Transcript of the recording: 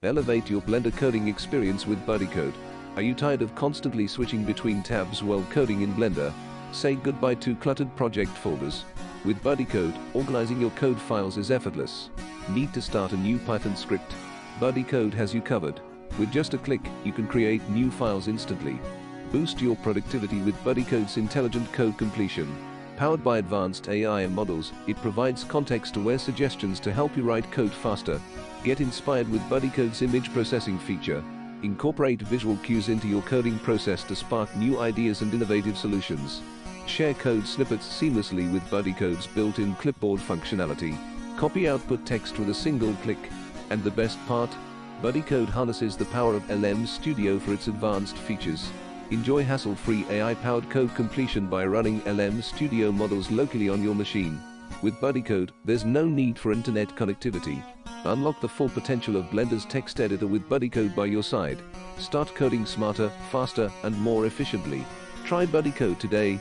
Elevate your Blender coding experience with BuddyCode. Are you tired of constantly switching between tabs while coding in Blender? Say goodbye to cluttered project folders. With BuddyCode, organizing your code files is effortless. Need to start a new Python script? BuddyCode has you covered. With just a click, you can create new files instantly. Boost your productivity with BuddyCode's intelligent code completion. Powered by advanced AI models, it provides context-aware suggestions to help you write code faster. Get inspired with BuddyCode's image processing feature. Incorporate visual cues into your coding process to spark new ideas and innovative solutions. Share code snippets seamlessly with BuddyCode's built-in clipboard functionality. Copy output text with a single click. And the best part? BuddyCode harnesses the power of LM Studio for its advanced features. Enjoy hassle-free AI-powered code completion by running LM Studio models locally on your machine. With BuddyCode, there's no need for internet connectivity. Unlock the full potential of Blender's text editor with BuddyCode by your side. Start coding smarter, faster, and more efficiently. Try BuddyCode today.